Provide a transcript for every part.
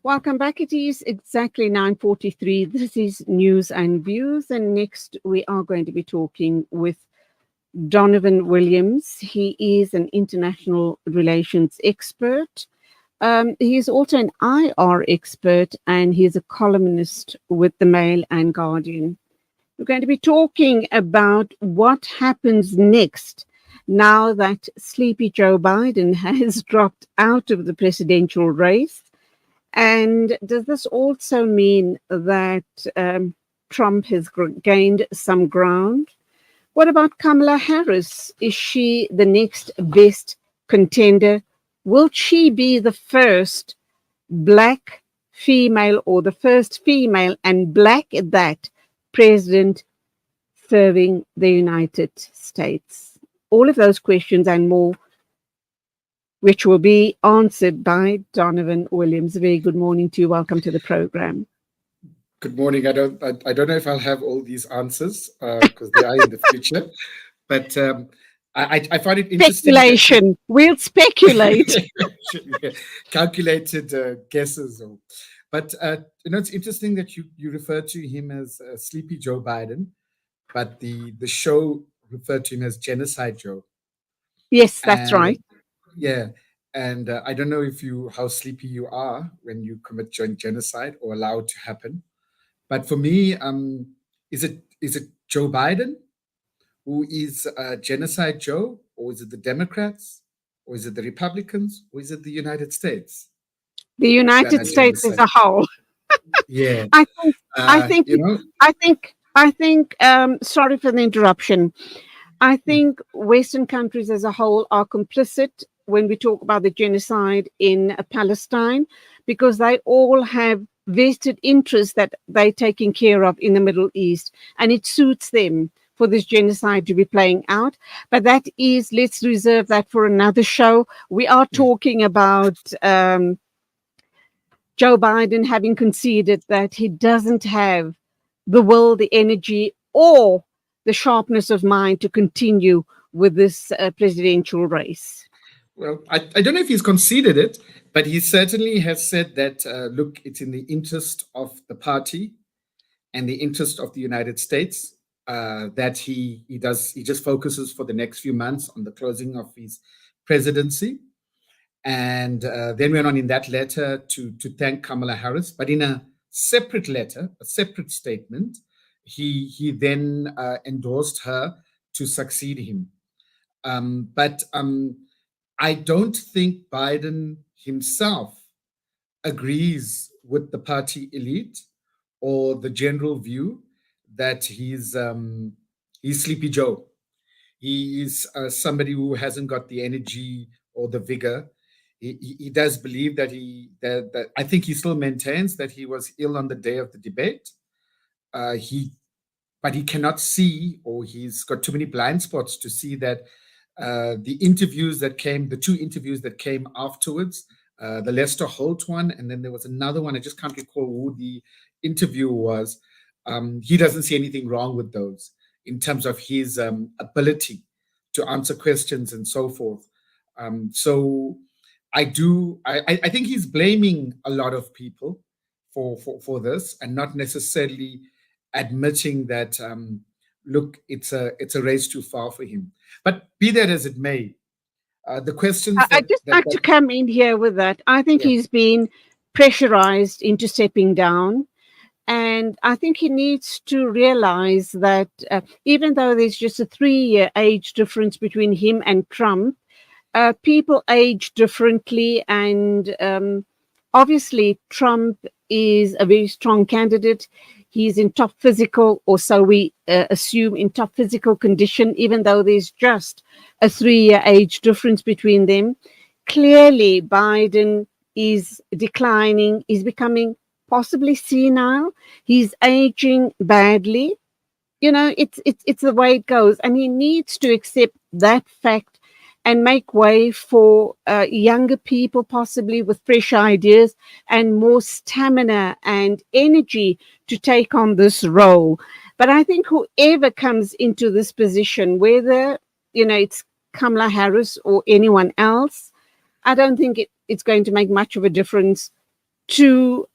Welcome back. It is exactly 9:43. This is News and Views, and next we are going to be talking with Donovan Williams. He is an international relations expert. He is also an IR expert, and he is a columnist with the Mail and Guardian. We're going to be talking about what happens next now that sleepy Joe Biden has dropped out of the presidential race. And does this also mean that Trump has gained some ground? What about Kamala Harris? Is she the next best contender? Will she be the first Black female or the first female and Black at that president serving the United States? All of those questions and more, which will be answered by Donovan Williams. Very good morning to you. Welcome to the program. Good morning. I don't know if I'll have all these answers because they are in the future, but I find it interesting. Speculation. We'll speculate. Calculated guesses. But it's interesting that you refer to him as Sleepy Joe Biden, but the show referred to him as Genocide Joe. Yes, that's right. Yeah, and I don't know how sleepy you are when you commit genocide or allow it to happen. But for me, is it Joe Biden who is Genocide Joe, or is it the Democrats, or is it the Republicans, or is it the United States? The United States as a whole. Yeah, I think. Sorry for the interruption. I think Western countries as a whole are complicit when we talk about the genocide in Palestine, because they all have vested interests that they're taking care of in the Middle East, and it suits them for this genocide to be playing out. But let's reserve that for another show. We are talking about Joe Biden having conceded that he doesn't have the will, the energy, or the sharpness of mind to continue with this presidential race. Well, I don't know if he's conceded it, but he certainly has said that, look, it's in the interest of the party and the interest of the United States that he just focuses for the next few months on the closing of his presidency. And then went on in that letter to thank Kamala Harris, but in a separate letter, a separate statement, he then endorsed her to succeed him. But I don't think Biden himself agrees with the party elite or the general view that he's Sleepy Joe. He is somebody who hasn't got the energy or the vigor. He does believe that I think he still maintains that he was ill on the day of the debate. But he cannot see, or he's got too many blind spots to see that the two interviews that came afterwards, the Lester Holt one, and then there was another one, I just can't recall who the interview was. He doesn't see anything wrong with those in terms of his ability to answer questions and so forth. So I think he's blaming a lot of people for this, and not necessarily admitting that look, it's a race too far for him. But be that as it may, the questions I'd just like to come in here with that. I think he's been pressurized into stepping down. And I think he needs to realize that even though there's just a 3-year age difference between him and Trump, people age differently. And obviously, Trump is a very strong candidate. He's in top physical, or so we assume, in top physical condition, even though there's just a 3-year age difference between them. Clearly, Biden is declining. He's becoming possibly senile. He's aging badly. It's the way it goes. And he needs to accept that fact and make way for younger people, possibly with fresh ideas and more stamina and energy to take on this role. But I think whoever comes into this position, whether it's Kamala Harris or anyone else, I don't think it's going to make much of a difference to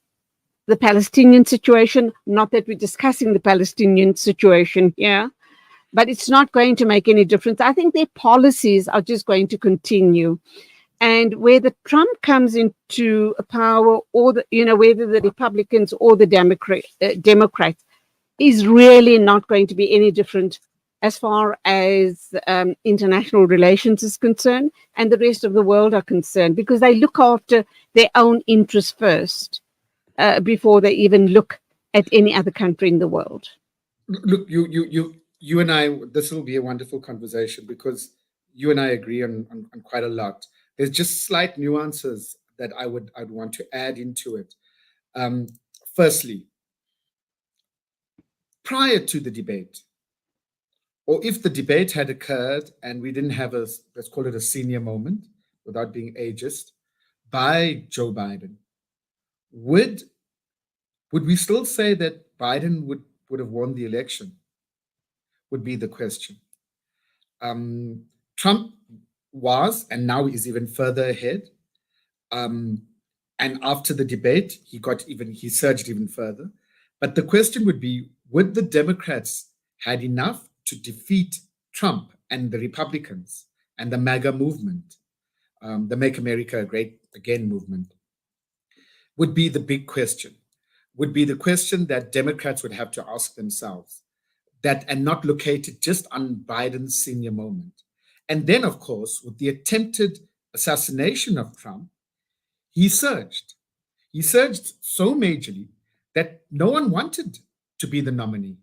the Palestinian situation. Not that we're discussing the Palestinian situation here, but it's not going to make any difference. I think their policies are just going to continue. And whether Trump comes into power or whether the Republicans or the Democrats is really not going to be any different as far as international relations is concerned and the rest of the world are concerned, because they look after their own interests first before they even look at any other country in the world. Look, you and I, this will be a wonderful conversation because you and I agree on quite a lot. There's just slight nuances that I'd want to add into it. Firstly, prior to the debate, or if the debate had occurred and we didn't have let's call it a senior moment without being ageist, by Joe Biden, would we still say that Biden would have won the election? Would be the question. Trump was, and now is even further ahead. And after the debate, he surged even further. But the question would be, would the Democrats had enough to defeat Trump and the Republicans and the MAGA movement, the Make America Great Again movement, would be the big question, would be the question that Democrats would have to ask themselves, that and not located just on Biden's senior moment. And then, of course, with the attempted assassination of Trump, he surged. He surged so majorly that no one wanted to be the nominee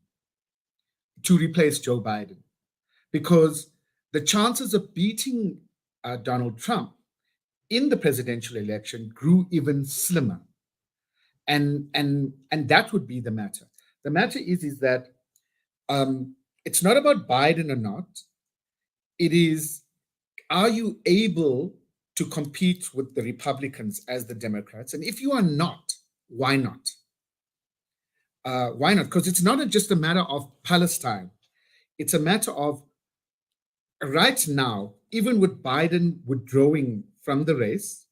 to replace Joe Biden, because the chances of beating Donald Trump in the presidential election grew even slimmer. And that would be the matter. The matter is that it's not about Biden or not. It is, are you able to compete with the Republicans as the Democrats? And if you are not, why not? Why not? Because it's not just a matter of Palestine. It's a matter of right now, even with Biden withdrawing from the race,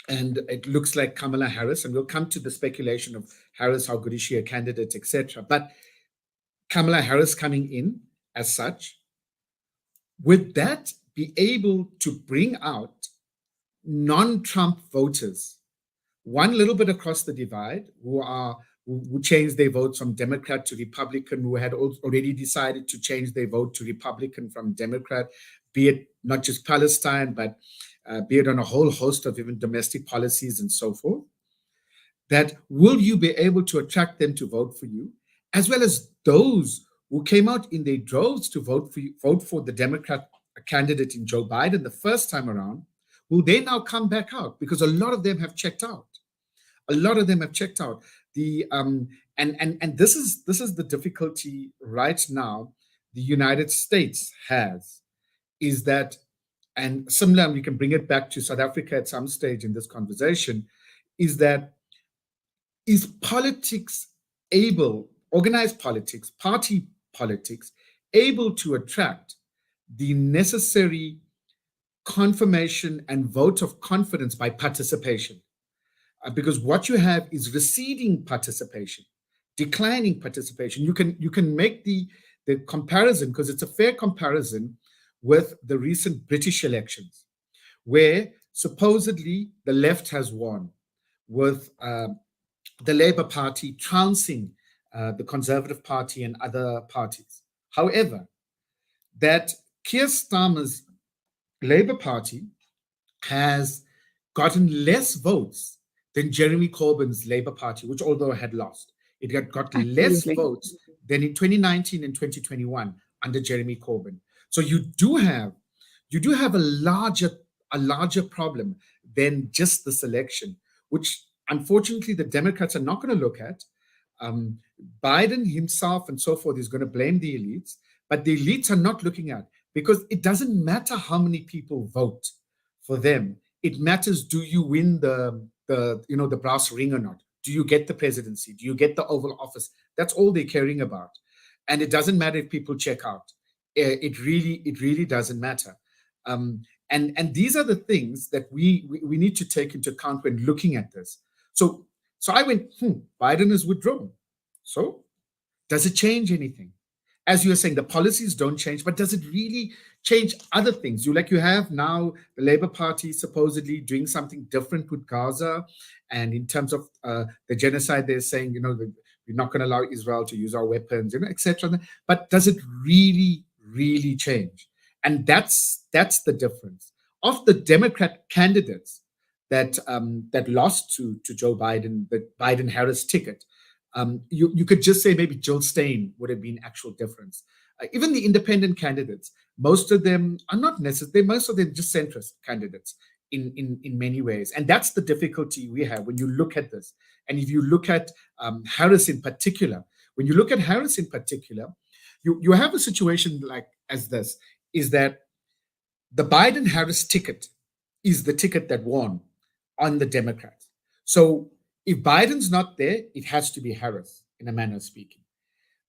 and it looks like Kamala Harris, and we'll come to the speculation of Harris, how good is she a candidate, etc. But Kamala Harris coming in as such, would that be able to bring out non-Trump voters, one little bit across the divide, who changed their votes from Democrat to Republican, who had already decided to change their vote to Republican from Democrat, be it not just Palestine, but be it on a whole host of even domestic policies and so forth, that will you be able to attract them to vote for you, as well as those who came out in their droves to vote for the Democrat candidate in Joe Biden the first time around, will they now come back out? Because a lot of them have checked out. A lot of them have checked out. And this is the difficulty right now the United States has, is that, and similar, we can bring it back to South Africa at some stage in this conversation, is that is politics able, organized politics, party politics, able to attract the necessary confirmation and vote of confidence by participation? Because what you have is receding participation, declining participation. You can make the comparison, because it's a fair comparison, with the recent British elections, where supposedly the left has won, with the Labour Party trouncing the Conservative Party and other parties. However, that Keir Starmer's Labour Party has gotten less votes than Jeremy Corbyn's Labour Party, which although had lost, it had got less votes than in 2019 and 2021 under Jeremy Corbyn. So you do have a larger problem than just this election, which unfortunately the Democrats are not going to look at. Biden himself and so forth is going to blame the elites, but the elites are not looking at, because it doesn't matter how many people vote for them. It matters, do you win the brass ring or not? Do you get the presidency? Do you get the Oval Office? That's all they're caring about. And it doesn't matter if people check out. It really doesn't matter. And And these are the things that we need to take into account when looking at this. So I went, Biden is withdrawn. So does it change anything? As you were saying, the policies don't change, but does it really change other things? You have now the Labour Party supposedly doing something different with Gaza, and in terms of the genocide, they're saying, we're not going to allow Israel to use our weapons, etc. But does it really, really change? And that's the difference. Of the Democrat candidates that lost to Joe Biden, the Biden-Harris ticket, you could just say maybe Jill Stein would have been actual difference. Even the independent candidates, most of them are not necessarily, most of them just centrist candidates in many ways. And that's the difficulty we have when you look at this. And if you look at Harris in particular, you have a situation like as this, is that the Biden-Harris ticket is the ticket that won on the Democrats. So if Biden's not there, it has to be Harris, in a manner of speaking.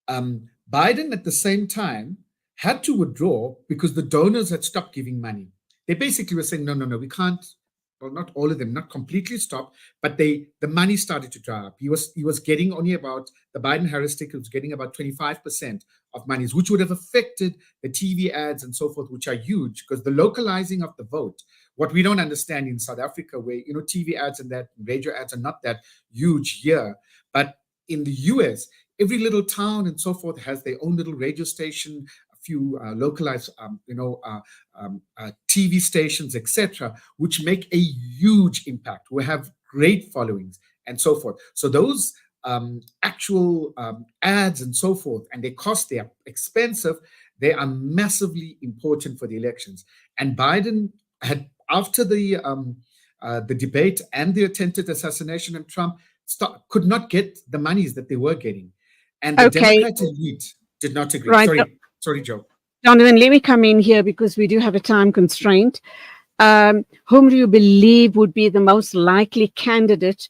Biden, at the same time, had to withdraw because the donors had stopped giving money. They basically were saying, no, we can't. Well, not all of them, not completely stop, but the money started to dry up. He was getting only about, the Biden-Harris ticket was getting about 25% of monies, which would have affected the TV ads and so forth, which are huge, because the localizing of the vote, what we don't understand in South Africa, where TV ads and that radio ads are not that huge here, but in the US, every little town and so forth has their own little radio station, few localized, TV stations, etc., which make a huge impact. We have great followings and so forth. So those actual ads and so forth, and they cost, they are expensive, they are massively important for the elections. And Biden had, after the debate and the attempted assassination of Trump, could not get the monies that they were getting. And the Democrat elite did not agree. Right. Sorry, Joe. Donovan, let me come in here because we do have a time constraint. Whom do you believe would be the most likely candidate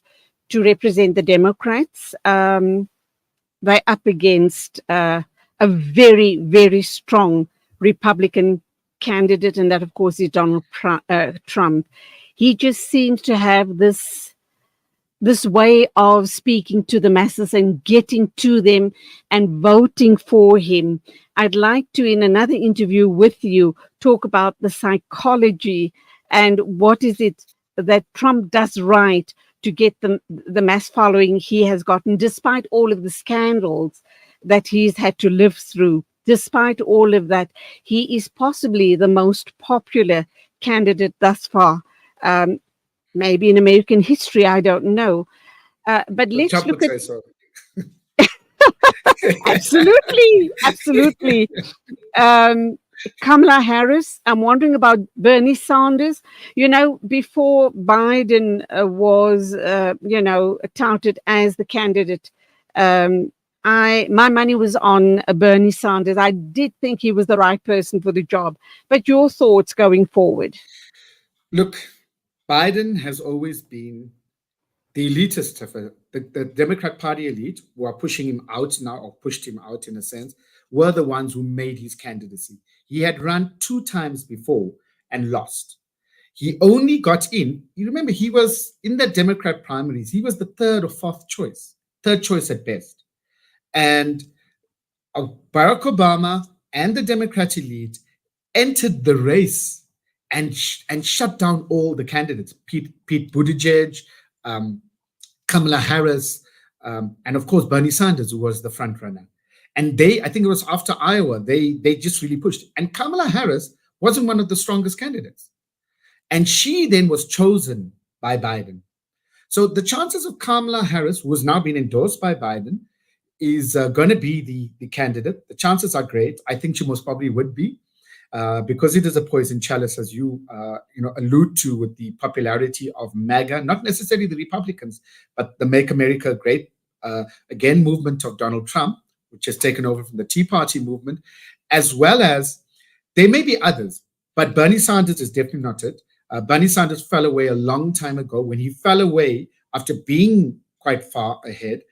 to represent the Democrats? They're up against a very, very strong Republican candidate, and that, of course, is Donald Trump. He just seems to have this way of speaking to the masses and getting to them and voting for him. I'd like to, in another interview with you, talk about the psychology and what is it that Trump does right to get the mass following he has gotten, despite all of the scandals that he's had to live through. Despite all of that, he is possibly the most popular candidate thus far. Maybe in American history, I don't know. But let's look at... So. Absolutely. Kamala Harris, I'm wondering about Bernie Sanders. Before Biden was, touted as the candidate, my money was on Bernie Sanders. I did think he was the right person for the job. But your thoughts going forward? Look, Biden has always been the elitist of the Democrat Party elite, who are pushing him out now, or pushed him out in a sense, were the ones who made his candidacy. He had run 2 times before and lost. He only got in, you remember, he was in the Democrat primaries, he was the 3rd or 4th choice, 3rd choice at best. And Barack Obama and the Democrat elite entered the race and shut down all the candidates, Pete Buttigieg, Kamala Harris, and of course Bernie Sanders, who was the front runner. And I think it was after Iowa, they just really pushed. And Kamala Harris wasn't one of the strongest candidates. And she then was chosen by Biden. So the chances of Kamala Harris, who has now been endorsed by Biden, is going to be the candidate. The chances are great. I think she most probably would be. Because it is a poison chalice, as you allude to, with the popularity of MAGA, not necessarily the Republicans, but the Make America Great Again movement of Donald Trump, which has taken over from the Tea Party movement, as well as there may be others, but Bernie Sanders is definitely not it. Bernie Sanders fell away a long time ago. When he fell away after being quite far ahead,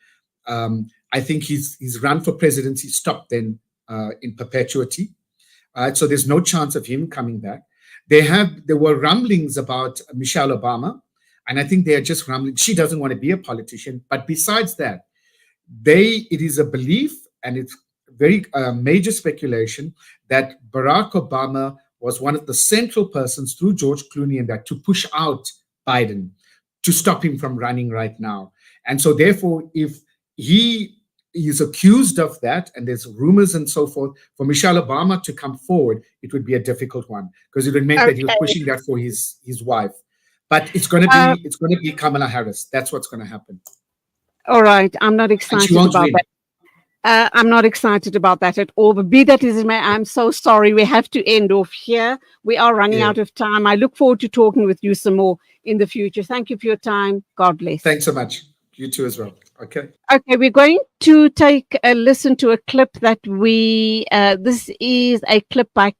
I think his run for presidency stopped then in perpetuity. So there's no chance of him coming back. There were rumblings about Michelle Obama, and I think they are just rumbling. She doesn't want to be a politician. But besides that, it is a belief, and it's very major speculation, that Barack Obama was one of the central persons through George Clooney and that to push out Biden, to stop him from running right now. And so therefore, if he is accused of that, and there's rumors and so forth, for Michelle Obama to come forward, it would be a difficult one, because it would mean that he was pushing that for his wife. But it's going to be Kamala Harris. That's what's going to happen. All right, I'm not excited about win. that. I'm not excited about that at all. But be that as it may, I'm so sorry. We have to end off here. We are running out of time. I look forward to talking with you some more in the future. Thank you for your time. God bless. Thanks so much. You too as well. Okay. Okay, we're going to take a listen to a clip that this is a clip by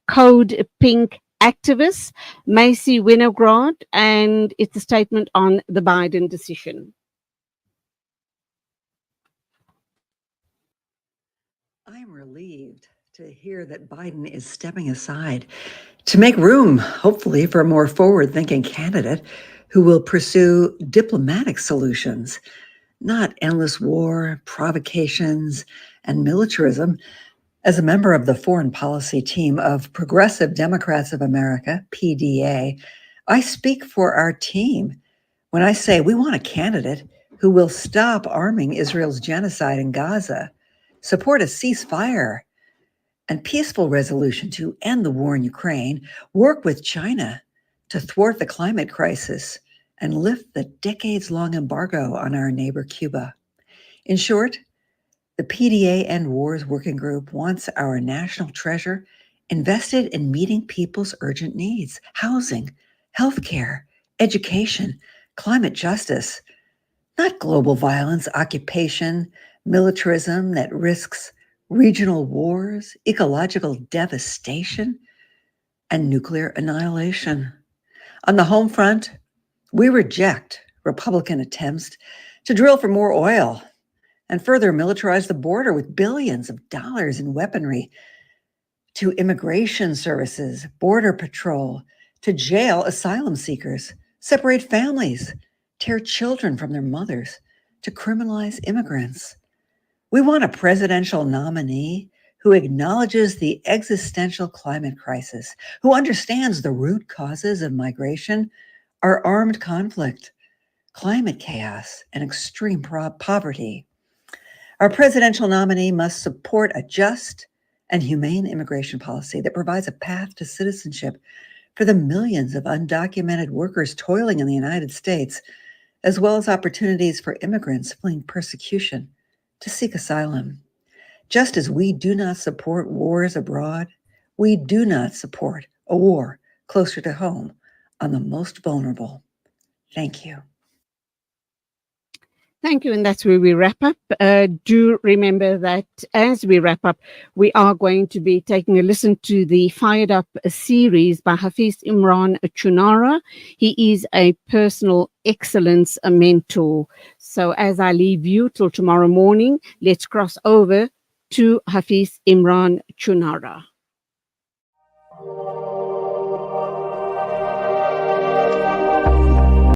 Code Pink activist Macy Winograd, and it's a statement on the Biden decision. I'm relieved to hear that Biden is stepping aside to make room, hopefully, for a more forward-thinking candidate who will pursue diplomatic solutions, not endless war, provocations, and militarism. As a member of the foreign policy team of Progressive Democrats of America, PDA, I speak for our team when I say we want a candidate who will stop arming Israel's genocide in Gaza, support a ceasefire and peaceful resolution to end the war in Ukraine, work with China to thwart the climate crisis, and lift the decades-long embargo on our neighbor Cuba. In short, the PDA End Wars Working Group wants our national treasure invested in meeting people's urgent needs: housing, healthcare, education, climate justice, not global violence, occupation, militarism that risks regional wars, ecological devastation, and nuclear annihilation. On the home front, we reject Republican attempts to drill for more oil and further militarize the border with billions of dollars in weaponry, to immigration services, border patrol, to jail asylum seekers, separate families, tear children from their mothers, to criminalize immigrants. We want a presidential nominee who acknowledges the existential climate crisis, who understands the root causes of migration are armed conflict, climate chaos, and extreme poverty. Our presidential nominee must support a just and humane immigration policy that provides a path to citizenship for the millions of undocumented workers toiling in the United States, as well as opportunities for immigrants fleeing persecution to seek asylum. Just as we do not support wars abroad, we do not support a war closer to home on the most vulnerable. Thank you. Thank you. And that's where we wrap up. Do remember that as we wrap up, we are going to be taking a listen to the Fired Up series by Hafiz Imran Chunara. He is a personal excellence mentor. So as I leave you till tomorrow morning, let's cross over to Hafiz Imran Chunara.